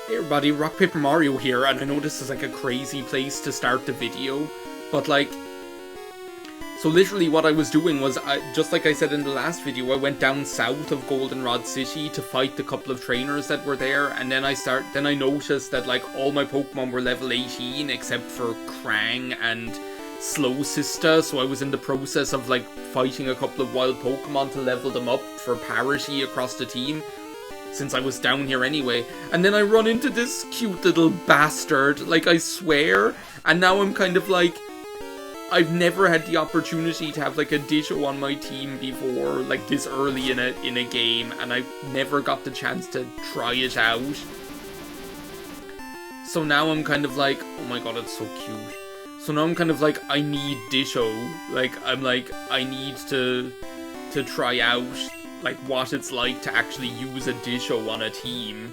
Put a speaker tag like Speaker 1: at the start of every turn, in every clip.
Speaker 1: Hey everybody, RockPaperMario here, and I know this is like a crazy place to start the video, but like, so literally what I was doing was, just like I said in the last video, I went down south of Goldenrod City to fight the couple of trainers that were there, and then I noticed that like all my Pokemon were level 18 except for Krang and Slow Sister, so I was in the process of like fighting a couple of wild Pokemon to level them up for parity across the team, since I was down here anyway, and then I run into this cute little bastard, like I swear, and now I'm kind of like, I've never had the opportunity to have like a Ditto on my team before, like this early in a game, and I've never got the chance to try it out. So now I'm kind of like, oh my god, it's so cute. So now I'm kind of like, I need Ditto, like, I'm like, I need to try out like what it's like to actually use a Ditto on a team.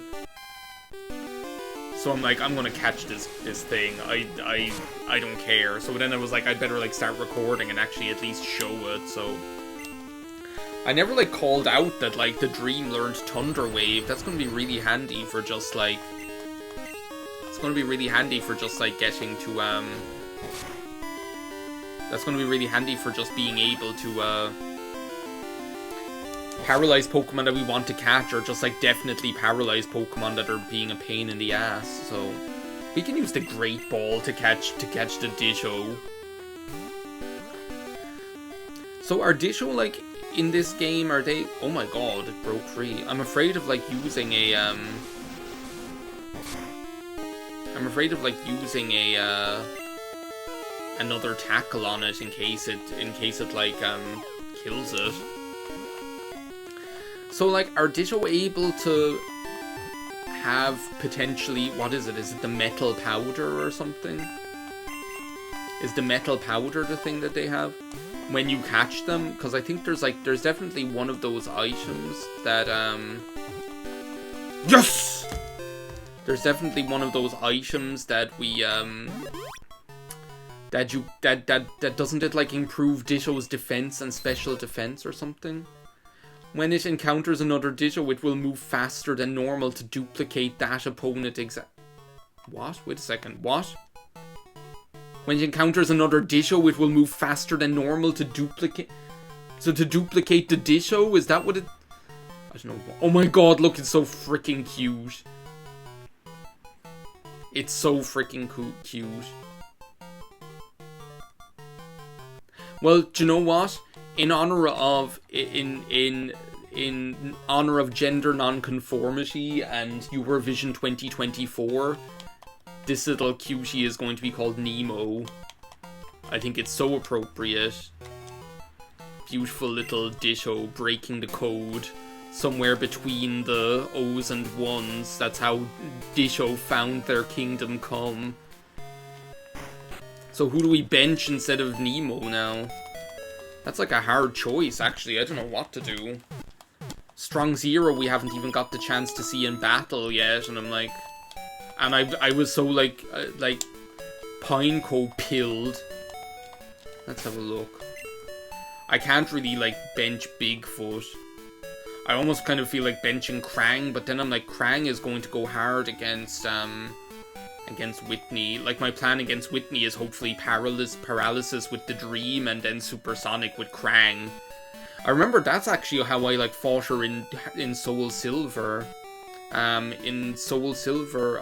Speaker 1: So I'm like, I'm gonna catch this thing. I don't care. So then I was like, I'd better like start recording and actually at least show it. So I never like called out that like the Dream learned Thunder Wave. That's gonna be really handy for just like, it's gonna be really handy for just like getting to that's gonna be really handy for just being able to paralyze Pokemon that we want to catch, or just like definitely paralyze Pokemon that are being a pain in the ass. So we can use the Great Ball to catch the Ditto. So are Ditto like in this game, are they, oh my god, it broke free. I'm afraid of like using a another tackle on it in case it like kills it. So, like, are Ditto able to have potentially, what is it? Is it the metal powder or something? Is the metal powder the thing that they have when you catch them? Because I think there's definitely one of those items that, yes! There's definitely one of those items that we, that doesn't it, like, improve Ditto's defense and special defense or something? When it encounters another Ditto, it will move faster than normal to duplicate that opponent What? Wait a second, what? When it encounters another Ditto, it will move faster than normal to duplicate... So to duplicate the Ditto, is that what it... I don't know. Oh my god, look, it's so freaking cute. It's so freaking cute. Well, do you know what? In honor of in honor of gender nonconformity and Eurovision 2024, this little cutie is going to be called Nemo. I think it's so appropriate. Beautiful little Ditto breaking the code somewhere between the O's and 1s. That's how Ditto found their kingdom come. So who do we bench instead of Nemo now? That's like a hard choice, actually. I don't know what to do. Strong Zero we haven't even got the chance to see in battle yet, and I'm like... And I was so, like Pineco pilled. Let's have a look. I can't really, like, bench Bigfoot. I almost kind of feel like benching Krang, but then I'm like, Krang is going to go hard against Whitney. Like, my plan against Whitney is hopefully paralysis with the Dream and then Supersonic with Krang. I remember that's actually how I, like, fought her in Soul Silver. In Soul Silver,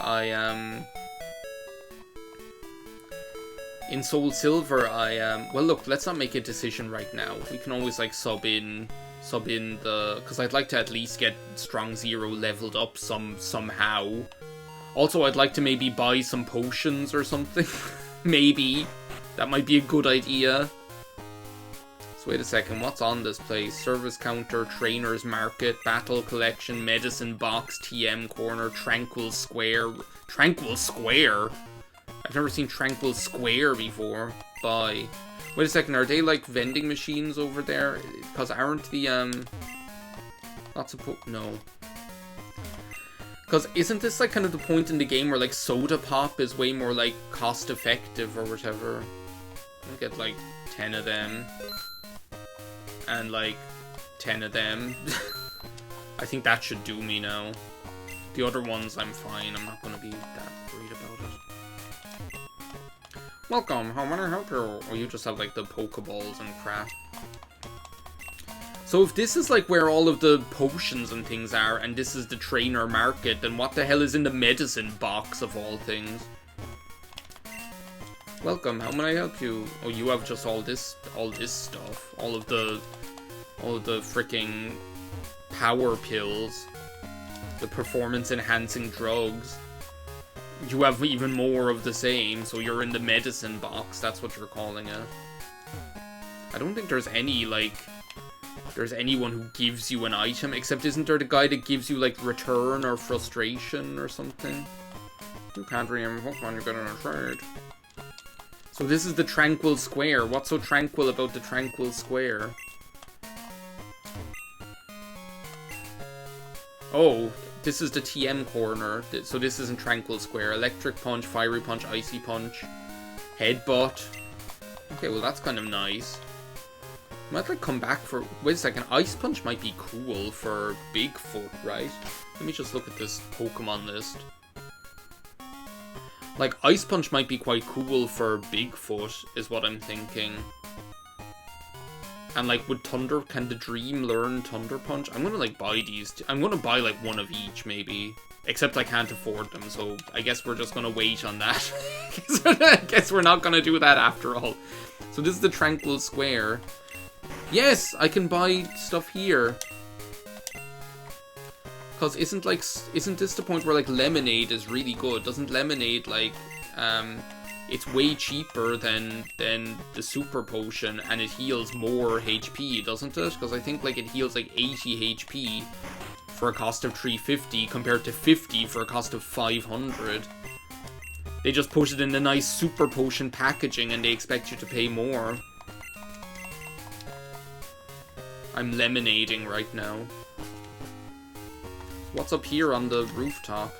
Speaker 1: well, look, let's not make a decision right now. We can always, like, sub in the... Because I'd like to at least get Strong Zero leveled up somehow. Also, I'd like to maybe buy some potions or something. Maybe. That might be a good idea. So wait a second, what's on this place? Service counter, Trainer's Market, Battle Collection, Medicine Box, TM Corner, Tranquil Square. Tranquil Square? I've never seen Tranquil Square before. Buy. Wait a second, are they like vending machines over there? Because aren't the, no. Because isn't this like kind of the point in the game where like Soda Pop is way more like cost effective or whatever? I'll get like 10 of them. And like 10 of them. I think that should do me now. The other ones, I'm fine. I'm not going to be that worried about it. Welcome, how may I help you? Or you just have, like, the Pokeballs and crap. So if this is, like, where all of the potions and things are, and this is the trainer market, then what the hell is in the medicine box, of all things? Welcome, how may I help you? Oh, you have just all this stuff. All of the freaking power pills. The performance-enhancing drugs. You have even more of the same, so you're in the medicine box. That's what you're calling it. I don't think there's any, like... There's anyone who gives you an item, except isn't there the guy that gives you, like, return or frustration or something? You can't redeem Pokemon, you're getting a trade. So this is the Tranquil Square. What's so tranquil about the Tranquil Square? Oh, this is the TM corner. So this isn't Tranquil Square. Electric Punch, Fiery Punch, Icy Punch, Headbutt. Okay, well that's kind of nice. I might like come back for... Wait a second. Ice Punch might be cool for Bigfoot, right? Let me just look at this Pokemon list. Like, Ice Punch might be quite cool for Bigfoot, is what I'm thinking. And, like, would Thunder... Can the Dream learn Thunder Punch? I'm gonna, like, buy these. I'm gonna buy, like, one of each, maybe. Except I can't afford them, so I guess we're just gonna wait on that. I guess we're not gonna do that after all. So this is the Tranquil Square. Yes! I can buy stuff here. Because isn't this the point where, like, Lemonade is really good? Doesn't Lemonade, like, it's way cheaper than the Super Potion, and it heals more HP, doesn't it? Because I think, like, it heals, like, 80 HP for a cost of 350, compared to 50 for a cost of 500. They just put it in the nice Super Potion packaging, and they expect you to pay more. I'm lemonading right now. What's up here on the rooftop?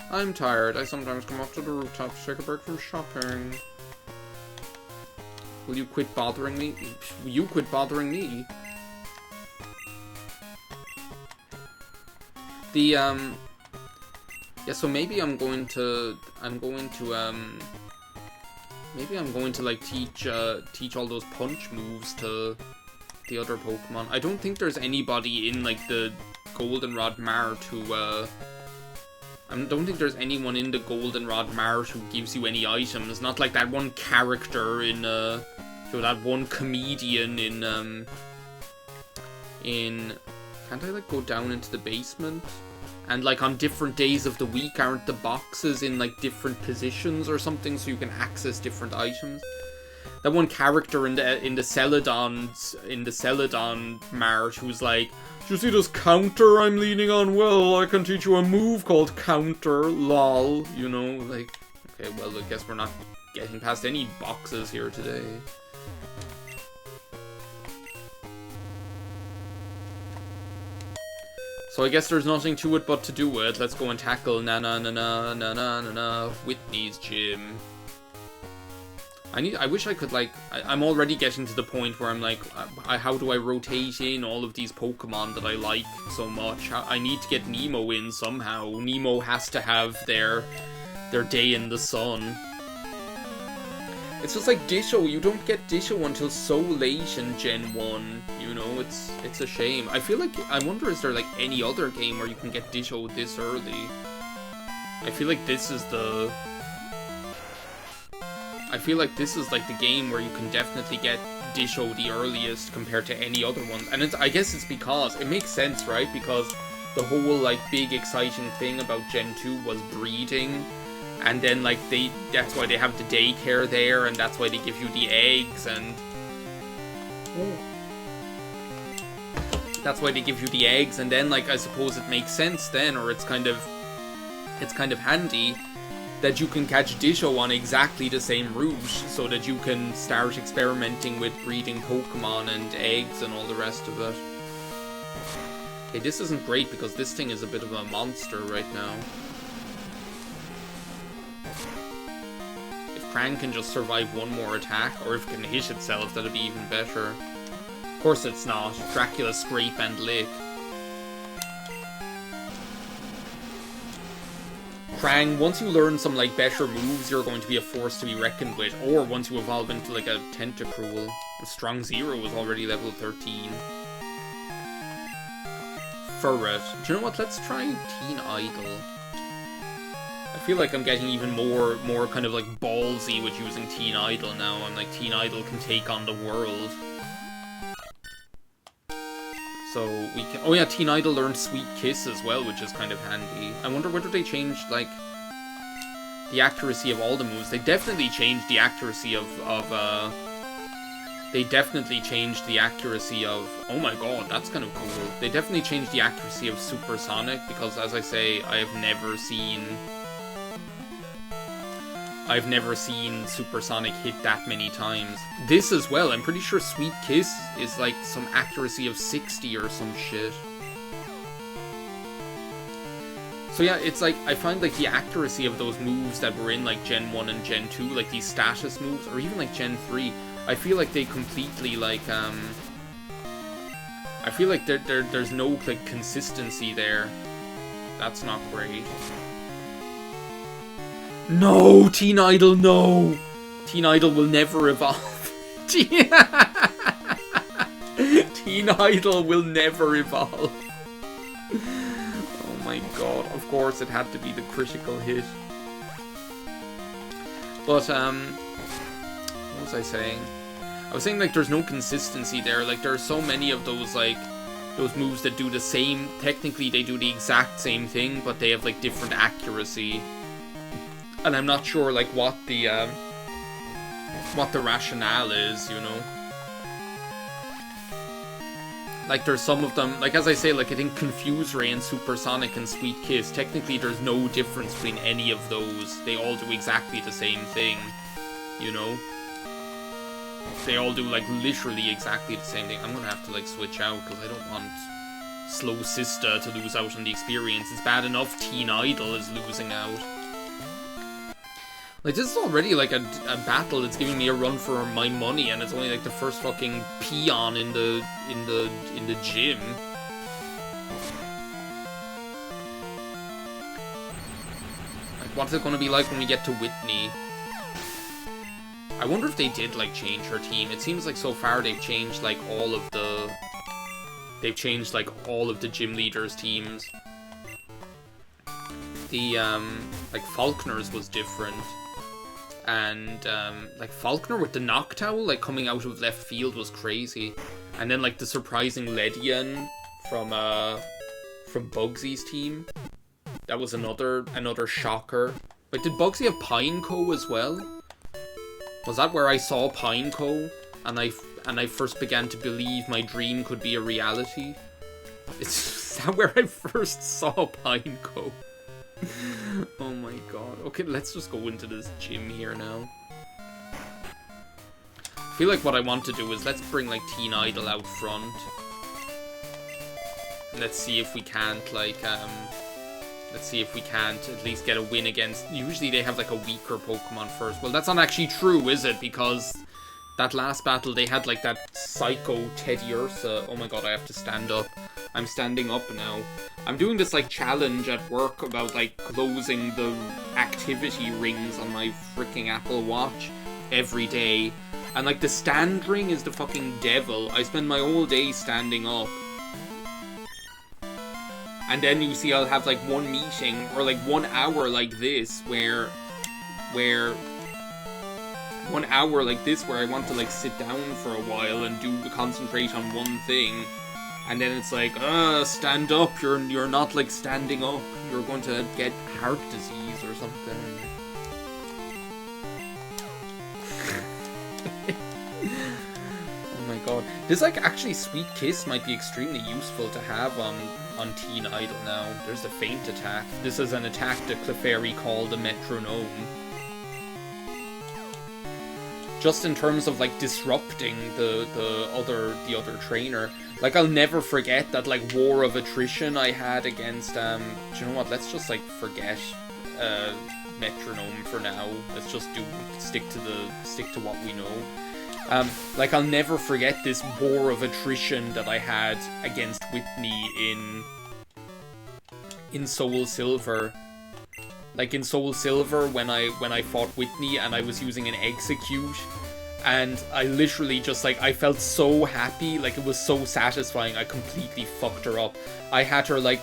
Speaker 1: I'm tired. I sometimes come up to the rooftop to take a break from shopping. Will you quit bothering me? Will you quit bothering me? Yeah, so maybe I'm going to like teach all those punch moves to the other Pokemon. I don't think there's anybody in, like, the Goldenrod Mart who, I don't think there's anyone in the Goldenrod Mart who gives you any items. Not like that one character in, that one comedian in, can't I, like, go down into the basement? And, like, on different days of the week, aren't the boxes in, like, different positions or something so you can access different items? That one character in the Celadon Mart who's like, do you see this counter I'm leaning on? Well, I can teach you a move called counter, lol. You know, like, okay, well, I guess we're not getting past any boxes here today. So I guess there's nothing to it but to do it. Let's go and tackle Whitney's gym. I wish I could, like, I'm already getting to the point where I'm like, how do I rotate in all of these Pokemon that I like so much? I need to get Nemo in somehow. Nemo has to have their day in the sun. It's just like Ditto. You don't get Ditto until so late in Gen 1. You know, it's a shame. I feel like, I wonder, is there, like, any other game where you can get Ditto this early? I feel like this is the... I feel like this is, like, the game where you can definitely get Ditto the earliest compared to any other one. And I guess it's because, it makes sense, right? Because the whole, like, big exciting thing about Gen 2 was breeding. And then, like, that's why they have the daycare there, and that's why they give you the eggs, and... That's why they give you the eggs, and then, like, I suppose it makes sense then, or it's kind of handy that you can catch Ditto on exactly the same route, so that you can start experimenting with breeding Pokemon and eggs and all the rest of it. Okay, this isn't great because this thing is a bit of a monster right now. If Krang can just survive one more attack, or if it can hit itself, that'd be even better. Of course it's not. Dracula scrape and lick. Krang, once you learn some, like, better moves, you're going to be a force to be reckoned with. Or once you evolve into, like, a Tentacruel. Strong Zero is already level 13. Furret. Do you know what? Let's try Teen Idol. I feel like I'm getting even more kind of, like, ballsy with using Teen Idol now. I'm like, Teen Idol can take on the world. So, we can... Oh yeah, Teen Idol learned Sweet Kiss as well, which is kind of handy. I wonder whether they changed, like, the accuracy of all the moves. They definitely changed the accuracy of They definitely changed the accuracy of... Oh my god, that's kind of cool. They definitely changed the accuracy of Supersonic, because, as I say, I've never seen Supersonic hit that many times. This as well, I'm pretty sure Sweet Kiss is like some accuracy of 60 or some shit. So yeah, it's like, I find like the accuracy of those moves that were in like Gen 1 and Gen 2, like these status moves, or even like Gen 3, I feel like they completely like, I feel like there's no like consistency there. That's not great. No! Teen Idol, no! Teen Idol will never evolve. Teen Idol will never evolve. Oh my god, of course it had to be the critical hit. But, what was I saying? I was saying, like, there's no consistency there. Like, there are so many of those, like, those moves that do the same... Technically, they do the exact same thing, but they have, like, different accuracy. And I'm not sure, like, what the rationale is, you know? Like, there's some of them, like, as I say, like, I think Confuse Ray and Supersonic and Sweet Kiss, technically there's no difference between any of those. They all do exactly the same thing, you know? They all do, like, literally exactly the same thing. I'm gonna have to, like, switch out, because I don't want Slow Sister to lose out on the experience. It's bad enough Teen Idol is losing out. Like, this is already, like, a battle that's giving me a run for my money, and it's only, like, the first fucking peon in the gym. Like, what's it gonna be like when we get to Whitney? I wonder if they did, like, change her team. It seems like so far they've changed, like, all of the gym leaders' teams. The, like, Faulkner's was different. And, like, Faulkner with the Noctowl, like, coming out of left field was crazy. And then, like, the surprising Ledian from Bugsy's team. That was another shocker. Like, did Bugsy have Pineco as well? Was that where I saw Pineco? And I first began to believe my dream could be a reality? Is that where I first saw Pineco? Oh my god. Okay, let's just go into this gym here now. I feel like what I want to do is let's bring, like, Teen Idol out front. Let's see if we can't, like, let's see if we can't at least get a win against... Usually they have, like, a weaker Pokemon first. Well, that's not actually true, is it? Because that last battle, they had, like, that Psycho Teddiursa. Oh my god, I have to stand up. I'm standing up now. I'm doing this, like, challenge at work about, like, closing the activity rings on my freaking Apple Watch every day. And, like, the stand ring is the fucking devil. I spend my whole day standing up. And then you see I'll have, like, one meeting, or, like, 1 hour like this, where 1 hour like this, where I want to, like, sit down for a while and concentrate on one thing. And then it's like, stand up, you're not, like, standing up. You're going to get heart disease or something. Oh my god. This, like, actually, Sweet Kiss might be extremely useful to have on Teen Idol now. There's the Feint attack. This is an attack that Clefairy called a Metronome. Just in terms of, like, disrupting the other trainer. Like, I'll never forget that, like, war of attrition I had against, do you know what, let's just, like, forget, Metronome for now. Let's just stick to what we know. Like, I'll never forget this war of attrition that I had against Whitney in Soul Silver. like in Soul Silver when I fought Whitney and I was using an execute, and I literally just like, I felt so happy, like it was so satisfying. I completely fucked her up. I had her like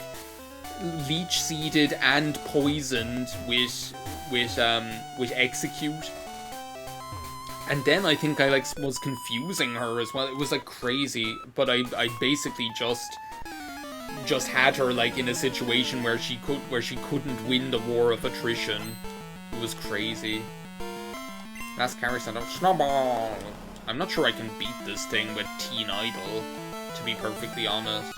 Speaker 1: leech seeded and poisoned with execute. And then I think I like was confusing her as well. It was like crazy, but I basically just had her like in a situation where she couldn't win the war of attrition. It was crazy. Last character said, Snowball. I'm not sure I can beat this thing with Teen Idol, to be perfectly honest.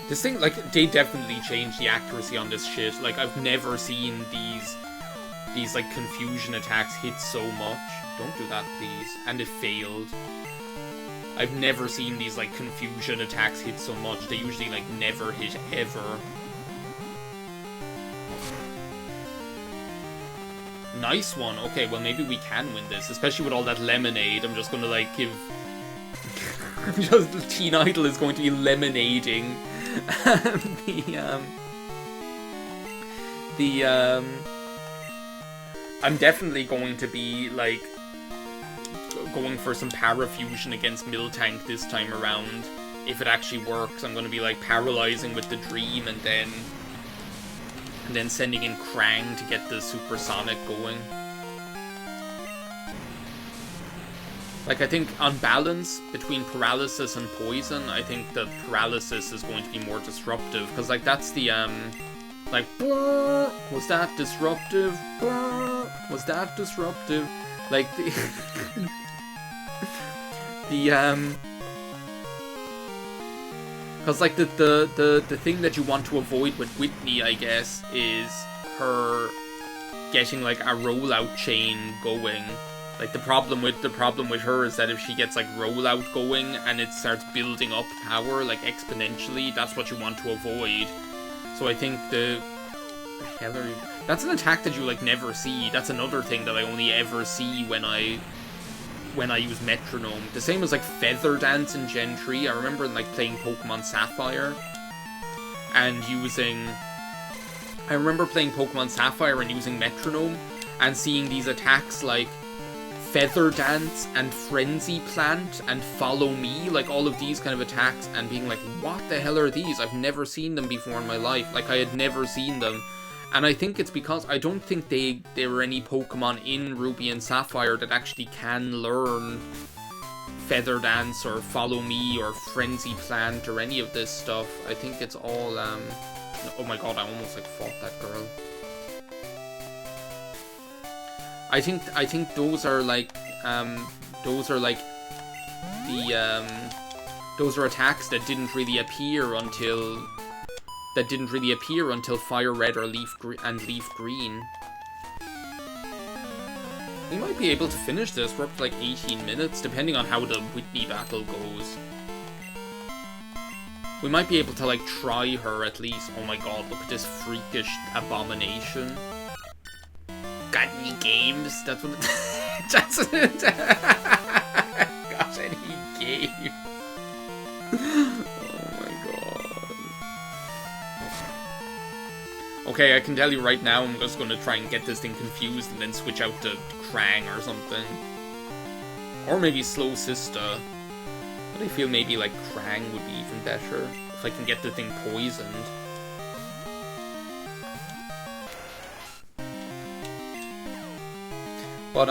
Speaker 1: This thing, like, they definitely changed the accuracy on this shit. Like, I've never seen these like confusion attacks hit so much. Don't do that, please. And it failed. I've never seen these like confusion attacks hit so much. They usually like never hit ever. Nice one. Okay, well maybe we can win this, especially with all that lemonade. I'm just gonna like give just Teen Idol is going to be lemonading I'm definitely going to be, like, going for some parafusion against Miltank this time around. If it actually works, I'm going to be, like, paralyzing with the dream and then sending in Krang to get the supersonic going. Like, I think on balance between paralysis and poison, I think the paralysis is going to be more disruptive. Because, like, that's the, like, was that disruptive? Was that disruptive? Like, because, like, the thing that you want to avoid with Whitney, I guess, is her getting, like, a rollout chain going. Like, the problem with her is that if she gets, like, rollout going and it starts building up power, like, exponentially, that's what you want to avoid. So I think that's an attack that you, like, never see. That's another thing that I only ever see when I use Metronome. The same as, like, Feather Dance in Gen 3. I remember, like, playing Pokemon Sapphire and using Metronome and seeing these attacks like Feather Dance and Frenzy Plant and Follow Me, like all of these kind of attacks, and being like, what the hell are these? I've never seen them before in my life. Like, I had never seen them. And I think it's because I don't think there were any Pokemon in Ruby and Sapphire that actually can learn Feather Dance or Follow Me or Frenzy Plant or any of this stuff. I think it's all, oh my god, I almost, like, fought that girl. I think those are attacks that didn't really appear until Fire Red or Leaf Green. We might be able to finish this. We're up to like 18 minutes, depending on how the Whitney battle goes. We might be able to like try her at least. Oh my god, look at this freakish abomination. Got any games? That's what that's it. Got any games? Oh my god. Okay, I can tell you right now, I'm just gonna try and get this thing confused and then switch out to Krang or something. Or maybe Slow Sister. But I feel maybe like Krang would be even better if I can get the thing poisoned. But,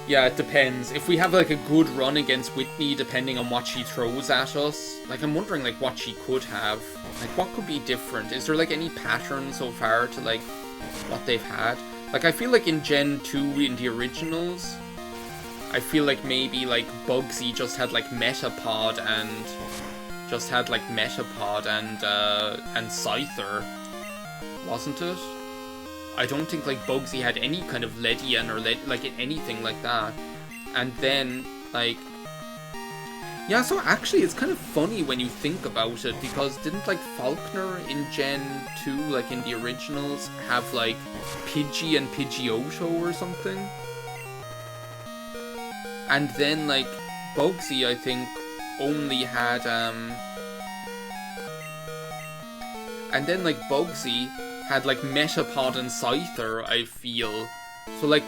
Speaker 1: yeah, it depends. If we have, like, a good run against Whitney, depending on what she throws at us, like, I'm wondering, like, what she could have. Like, what could be different? Is there, like, any pattern so far to, like, what they've had? Like, I feel like in Gen 2, in the originals, I feel like maybe, like, Bugsy just had, like, Metapod and Scyther, wasn't it? I don't think, like, Bugsy had any kind of Ledian or, like, anything like that. And then, like... Yeah, so actually, it's kind of funny when you think about it, because didn't, like, Falkner in Gen 2, like, in the originals, have, like, Pidgey and Pidgeotto or something? And then, like, Bugsy, I think, only had, And then, like, Bugsy had, like, Metapod and Scyther, I feel. So, like,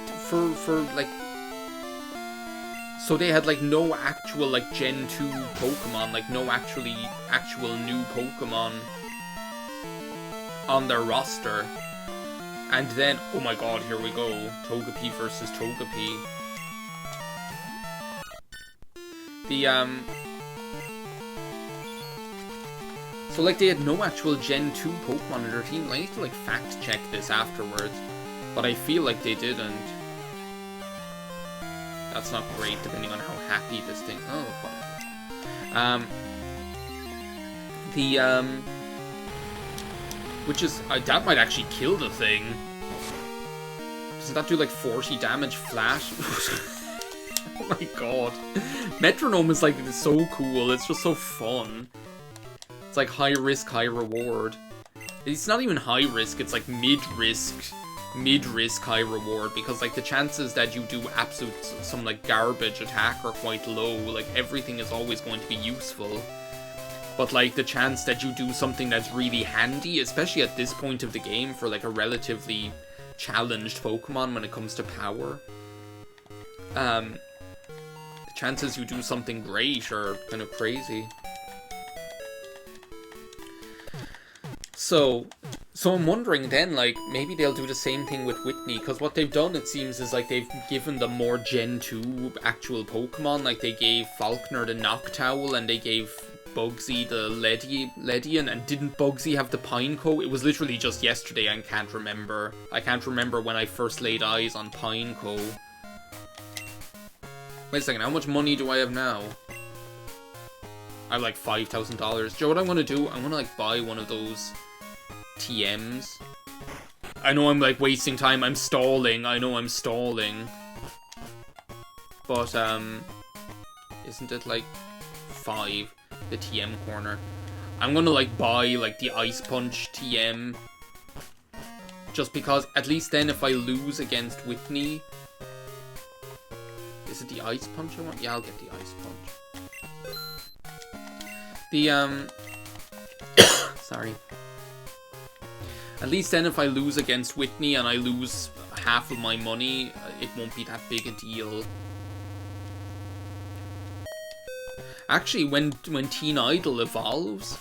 Speaker 1: like... So they had, like, no actual, like, Gen 2 Pokemon, like, no actual new Pokemon on their roster. And then, oh my god, here we go. Togepi versus Togepi. So, like, they had no actual Gen 2 Pokemon in their team. I need to, like, fact-check this afterwards. But I feel like they didn't. That's not great, depending on how happy this thing... Oh, whatever. Which is... that might actually kill the thing. Doesn't that do, like, 40 damage flat? Oh my god. Metronome is, like, so cool. It's just so fun. It's like high risk, high reward. It's not even high risk, it's like mid-risk, high reward, because like the chances that you do some like garbage attack are quite low. Like everything is always going to be useful. But like the chance that you do something that's really handy, especially at this point of the game for like a relatively challenged Pokemon when it comes to power. The chances you do something great are kind of crazy. So I'm wondering then, like, maybe they'll do the same thing with Whitney, because what they've done, it seems, is, like, they've given them more Gen 2 actual Pokemon. Like, they gave Falkner the Noctowl, and they gave Bugsy the Ledian, and didn't Bugsy have the Pineco? It was literally just yesterday, I can't remember. I can't remember when I first laid eyes on Pineco. Wait a second, how much money do I have now? I have, like, $5,000. Joe, what I'm gonna do, I'm gonna, like, buy one of those TMs. I know I'm like wasting time, I'm stalling, I know I'm stalling. But isn't it like 5, the TM corner? I'm gonna like buy like the Ice Punch TM. Just because at least then if I lose against Whitney... Is it the Ice Punch I want? Yeah, I'll get the Ice Punch. Sorry. At least then if I lose against Whitney and I lose half of my money, it won't be that big a deal. Actually, when Teen Idol evolves,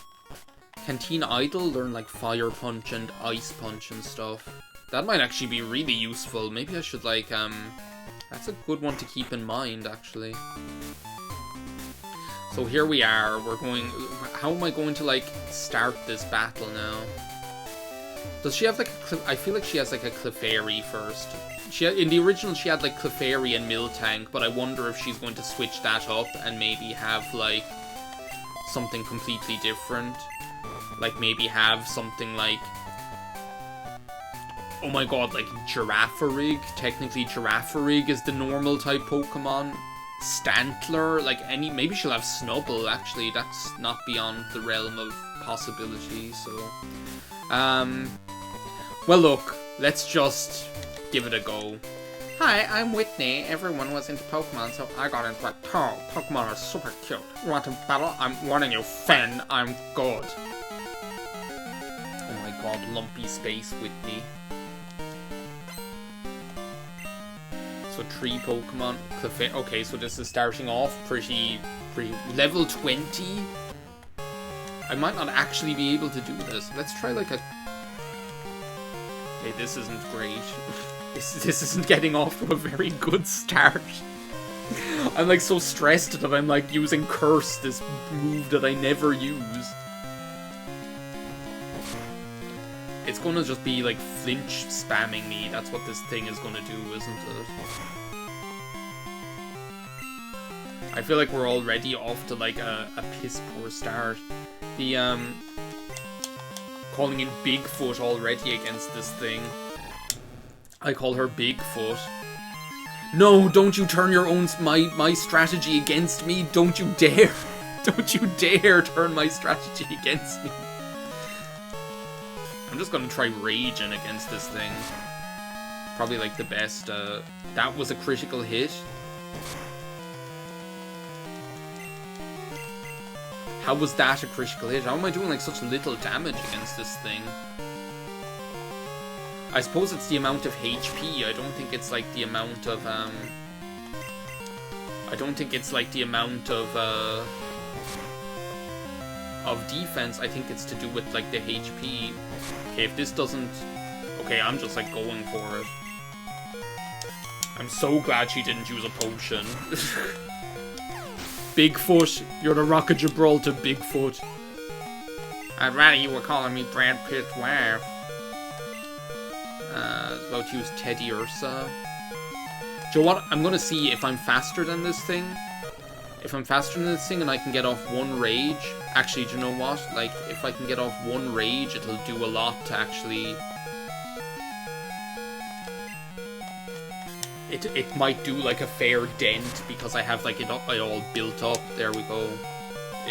Speaker 1: can Teen Idol learn like Fire Punch and Ice Punch and stuff? That might actually be really useful. Maybe I should like, that's a good one to keep in mind, actually. So here we are, we're going... How am I going to, like, start this battle now? Does she have, like, I feel like she has, like, a Clefairy first. In the original, she had, like, Clefairy and Miltank, but I wonder if she's going to switch that up and maybe have, like, something completely different. Like, maybe have something like... Oh my god, like, Girafarig. Technically, Girafarig is the normal type Pokemon. Stantler, like maybe she'll have Snubble, actually. That's not beyond the realm of possibility, so... Well, look, let's just give it a go. Hi, I'm Whitney. Everyone was into Pokemon, so I got into it too. Pokemon are super cute. You want to battle? I'm warning you, Fen. I'm good. Oh my god, lumpy space Whitney. So 3 Pokemon. Okay, so this is starting off pretty level 20. I might not actually be able to do this. Let's try like a... Okay, this isn't great. This isn't getting off to a very good start. I'm like so stressed that I'm like using Curse, this move that I never use. It's gonna just be like flinch spamming me. That's what this thing is gonna do, isn't it? I feel like we're already off to like a piss poor start. The calling in Bigfoot already against this thing. I call her Bigfoot. No, don't you turn your own my strategy against me. Don't you dare. Don't you dare turn my strategy against me. I'm just gonna try raging against this thing. Probably like the best. That was a critical hit. How was that a critical hit? How am I doing like such little damage against this thing? I suppose it's the amount of HP. I don't think it's like the amount of I don't think it's like the amount of defense. I think it's to do with like the HP. Okay, if this doesn't... Okay, I'm just like going for it. I'm so glad she didn't use a potion. Bigfoot, you're the Rock of Gibraltar, Bigfoot. I'd rather you were calling me Brad Pitt's wife. I was about to use Teddy Ursa. Do you know what? I'm gonna see if I'm faster than this thing. If I'm faster than this thing and I can get off one rage... Actually, do you know what? Like, if I can get off one rage, it'll do a lot to actually... It might do, like, a fair dent because I have, like, it all built up. There we go.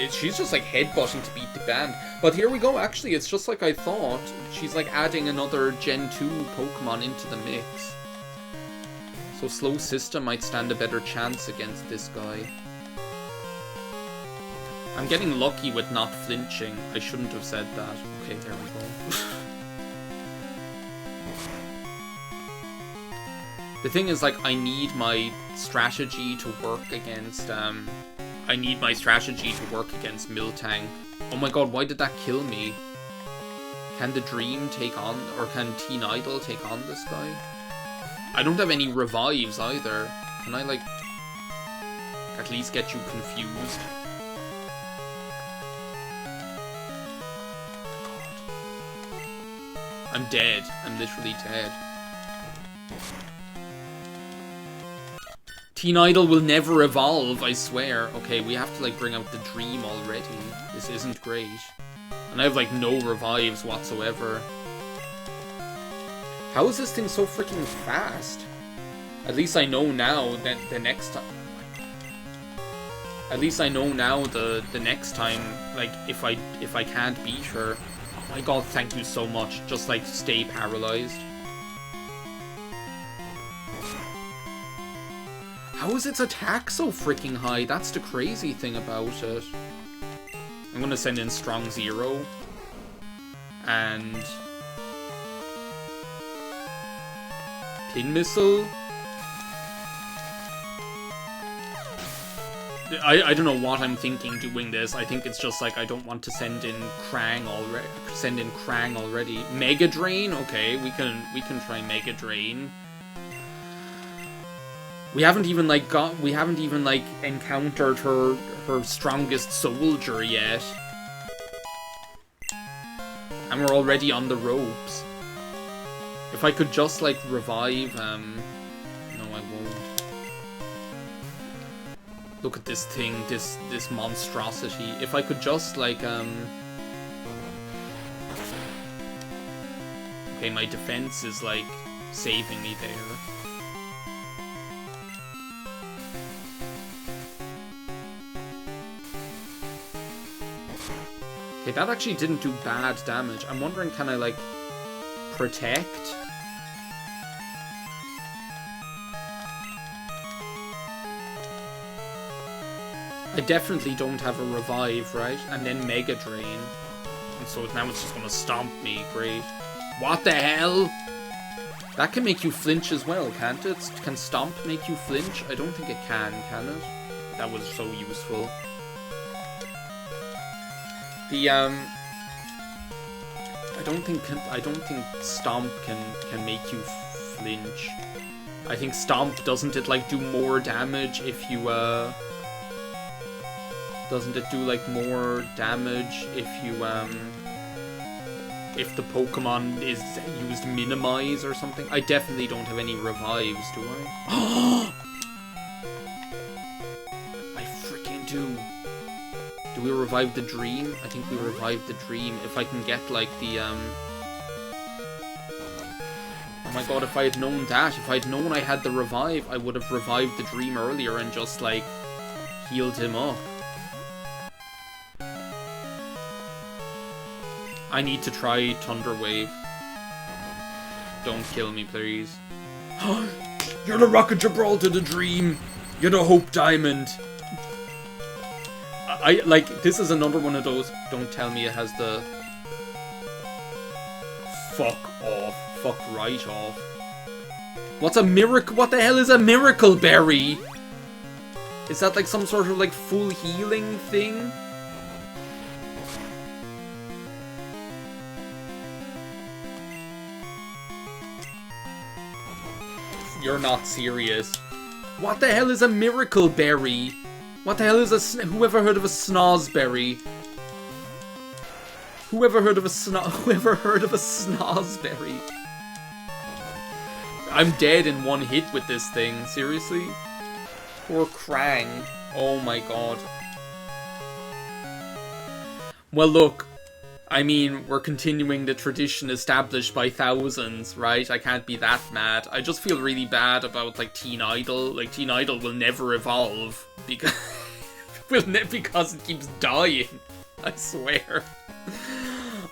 Speaker 1: She's just, like, headbutting to beat the band. But here we go, actually. It's just like I thought. She's, like, adding another Gen 2 Pokemon into the mix. So Slow Sister might stand a better chance against this guy. I'm getting lucky with not flinching. I shouldn't have said that. Okay, there we go. The thing is, like, I need my strategy to work against, I need my strategy to work against Miltank. Oh my god, why did that kill me? Can the Dream take on, or can Teen Idol take on this guy? I don't have any revives either. Can I, like, at least get you confused? I'm dead. I'm literally dead. Teen Idol will never evolve, I swear. Okay, we have to, like, bring out the Dream already. This isn't great. And I have, like, no revives whatsoever. How is this thing so freaking fast? At least I know now that the next time... At least I know now the next time, like, if I can't beat her... Oh my god, thank you so much. Just, like, stay paralyzed. How is its attack so freaking high? That's the crazy thing about it. I'm gonna send in Strong Zero. And... Pin Missile? I don't know what I'm thinking doing this. I think it's just like I don't want to send in Krang already. Mega Drain? Okay, we can try Mega Drain. We haven't even encountered her strongest soldier yet. And we're already on the ropes. If I could just, like, revive, no, I won't. Look at this thing, this monstrosity. If I could just, like, okay, my defense is, like, saving me there. Okay, that actually didn't do bad damage. I'm wondering, can I, like, protect? I definitely don't have a revive, right? And then Mega Drain. And so now it's just gonna stomp me. Great. What the hell? That can make you flinch as well, can't it? Can Stomp make you flinch? I don't think it can it? That was so useful. The, I don't think Stomp can make you flinch. I think Stomp, doesn't it, like, do more damage if you, doesn't it do, like, more damage if you, if the Pokemon is used Minimize or something? I definitely don't have any revives, do I? I freaking do. Do we revive the Dream? I think we revived the Dream. If I can get, like, the, oh my god, if I had known that, if I'd known I had the revive, I would have revived the Dream earlier and just, like, healed him up. I need to try Thunder Wave. Don't kill me, please. You're the Rock of Gibraltar, the Dream! You're the Hope Diamond! I like, this is another one of those, don't tell me it has the... Fuck off. Fuck right off. What's a miracle? What the hell is a miracle berry? Is that like some sort of like full healing thing? You're not serious. What the hell is a miracle berry? What the hell is a... Whoever heard of a snozberry? Whoever heard of a snozberry? I'm dead in one hit with this thing. Seriously? Poor Krang. Oh my god. Well, look. I mean, we're continuing the tradition established by thousands, right? I can't be that mad. I just feel really bad about, like, Teen Idol. Like, Teen Idol will never evolve because, because it keeps dying. I swear.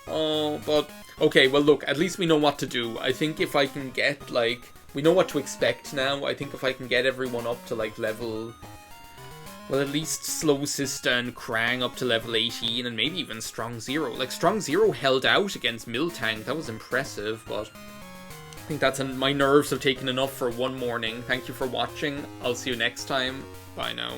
Speaker 1: Oh, but... Okay, well, look, at least we know what to do. I think if I can get, like... We know what to expect now. I think if I can get everyone up to, like, level... Well, at least Slow Sister and Krang up to level 18, and maybe even Strong Zero. Like, Strong Zero held out against Miltank. That was impressive, but... I think that's... My nerves have taken enough for one morning. Thank you for watching. I'll see you next time. Bye now.